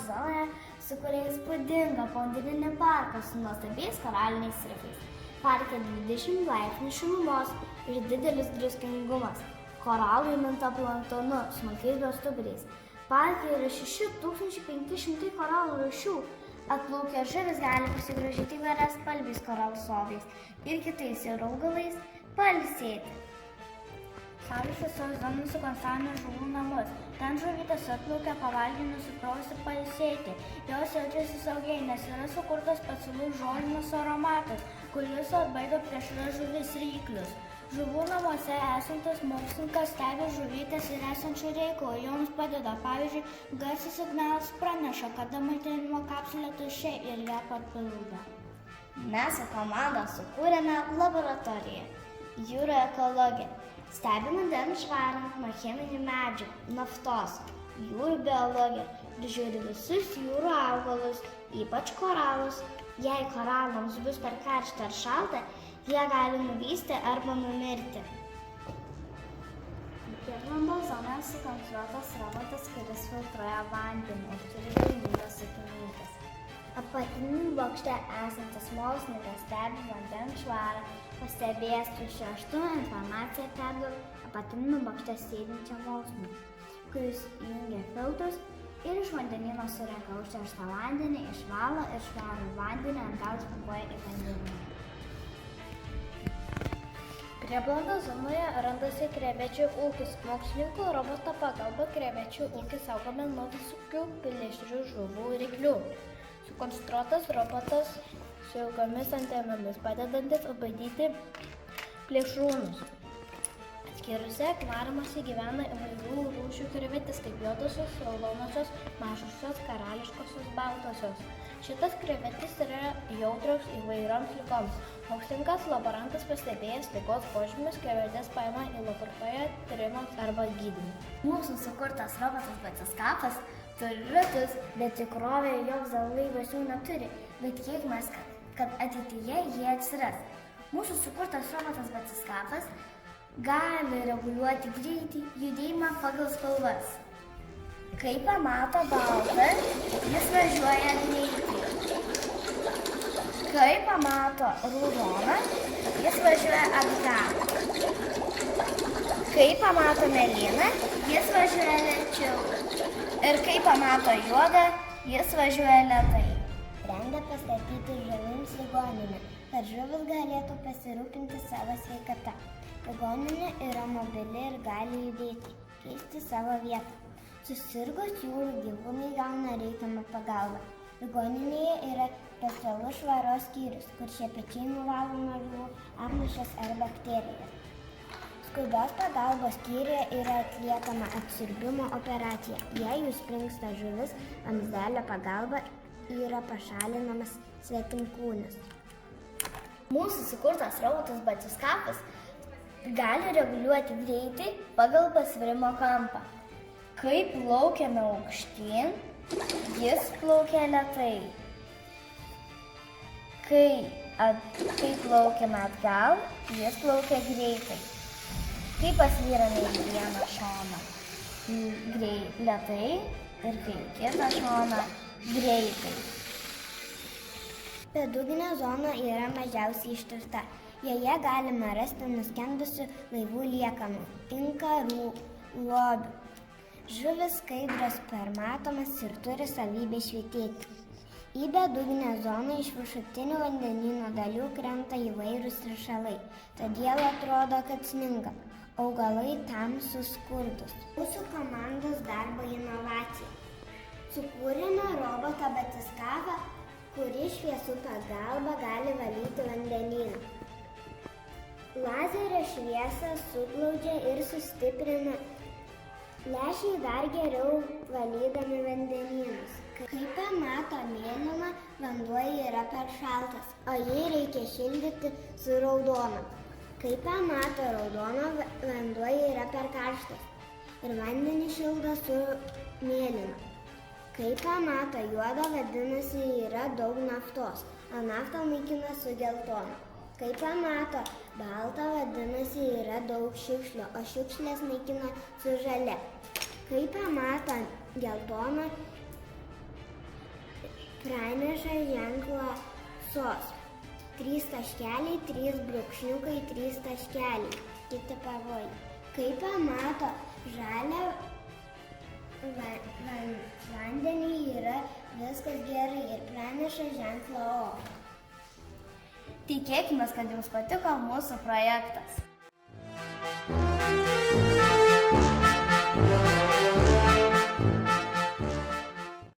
zonoje sukūrė įspūdingą povandeninį parką su nuostabiais koraliniais rifais. Parke 20 laipsnių šilumos ir didelis druskingumas. Koralai minta planktonu, smulkiais bestuburiais. Parke yra 6500 koralų rūšių. Atplaukę žuvys gali pasigrožėti įvairiaspalviais koralų sodais ir kitais ir augalais pailsėti. Saulės šviesos zoną sukonstravome žuvų namus. Ten žuvytės atplaukia pavalgyti, nusiprausti, pailsėti. Jos jaučiasi saugiai, nes yra sukurtas specialus žolinis aromatas, kuris atbaido plėšrias žuvis ryklius. Žuvų namuose esantis mokslininkas stebi žuvytės ir esančių reikalų, joms padeda. Pavyzdžiui, garsinis signalas praneša, kada maitinimo kapsulė tuščia ir ją papildo. Mes su komanda sukūrėme laboratoriją jūrų ekologiją. Stebime vandens švarą nuo cheminių medžiagų, naftos, jūrų biologiją ir žiūri visus jūrų augalus, ypač koralus. Jei koralams bus per karšta ar šalta, jie gali nuvysti arba numirti. Prieglaudos zonoje sukonstruotas robotas, kuris filtruoja vandenį ir turi galimybės sukinėtis. Apatiniame bokšte esantis mokslininkas stebi vandens švarą, pastebėjęs tuščią informaciją perduoda apatiniame bokšte sėdinčiam mokslininkui, kuris įjungia filtrus ir iš vandenyno surenka užterštą vandenį, išvalo ir švarų vandenį atgal pumpuoja į vandenyną. Prieglaudos zonoje randasi krevečių ūkis. Mokslininkų roboto pagalba krevečių ūkis saugomi nuo visokių plėšrių žuvų ir ryklių. Sukonstruotas robotas su ilgomis antenomis, padedantis atbaidyti plėšrūnus. Atskiruose akvariumuose gyvena įvairių rūšių krevetės, kaip juodosios, raudonosios, mažosios, karališkosios, baltosios. Šitas krevetės yra jautrios įvairioms ligoms. Mokslininkas laborantas pastebėjęs ligos požymius, krevetės paima į laboratoriją tyrimams arba gydymui. Mūsų sukurtas robotas batiskafas turi ratus, bet tikrovėje joks laivas jų neturi, bet tikimės, kad ateityje jie atsiras. Mūsų sukurtas robotas batiskafas gali reguliuoti greitį, judėjimą pagal spalvas. Kai pamato baltą, jis važiuoja greitai. Kai pamato raudoną, jis važiuoja atgal. Kai pamato mėlyną, jis važiuoja lėčiau. Ir kai pamato juodą, jis važiuoja lėtai. Sprendė pastatyti žuvims ligoninę, kad žuvis galėtų pasirūpinti savo sveikata. Ligoninė yra mobili ir gali judėti, keisti savo vietą. Susirgus jūrų gyvūnai gauna reikiamą pagalbą. Ligoninėje yra specialus švaros skyrius, kur šepečiai nuvalo nuo žuvų apnašas ar bakterijas. Skubios pagalbos skyriuje yra atliekama atsiurbimo operacija. Jei jūs springsta žuvis, vamzdelio pagalba yra pašalinamas svetimkūnis. Mūsų sukurtas robotas batiskafas gali reguliuoti greitį pagal pasvirimo kampą. Kai plaukiame aukštyn, jis plaukia lėtai. Kai plaukiame atgal, jis plaukia greitai. Kai pasvyrame į vieną šoną lėtai ir kai į kitą šoną greitai. Bedugnė zona yra mažiausiai ištirta. Joje galima rasti nuskendusių laivų liekanų, inkarų, lobių. Žuvis skaidrios permatomas ir turi savybę švytėti. Į bedugnę zoną iš viršutinių vandenyno dalių krenta įvairūs teršalai, todėl atrodo, kad sninga. Augalai tamsūs skurdūs. Mūsų komandos darbo inovacija. Sukūrėme robotą batiskafą, kuri šviesų pagalba gali valyti vandenyną. Lazerio šviesą suglaudžia ir sustiprina. Lęšiai dar geriau valydami vandenynus. Kai pamato mėlyną, vanduo yra per šaltas, o jį reikia šildyti su raudonu. Kai pamato raudoną, vanduo yra per karštas ir vandenį šildo su mėlynu. Kai pamato juodą, vadinasi, yra daug naftos, o naftą naikina su geltonu. Kai pamato baltą, vadinasi, yra daug šiukšlių, o šiukšlės naikina su žalia. Kai pamato geltoną, vadinasi, yra daug naftos, o nafta naikina su geltonu. Kai pamato juodą, vadinasi, yra daug naftos, o nafta naikina su mėlynu. Kai pamato raudoną, vanduo yra per karštas ir vandenį šildo su mėlynu. Kai pamato juodą, vadinasi, yra daug naftos, o naftą naikina su žalia. Kai pamato geltoną, praneša ženklą SOS. 3 taškeliai, 3 brūkšniukai, 3 taškeliai. Kiti pavojai. Kai pamato žalią vandenį, yra viskas gerai ir praneša ženklą O. Tikėkime, kad jums patiko mūsų projektas.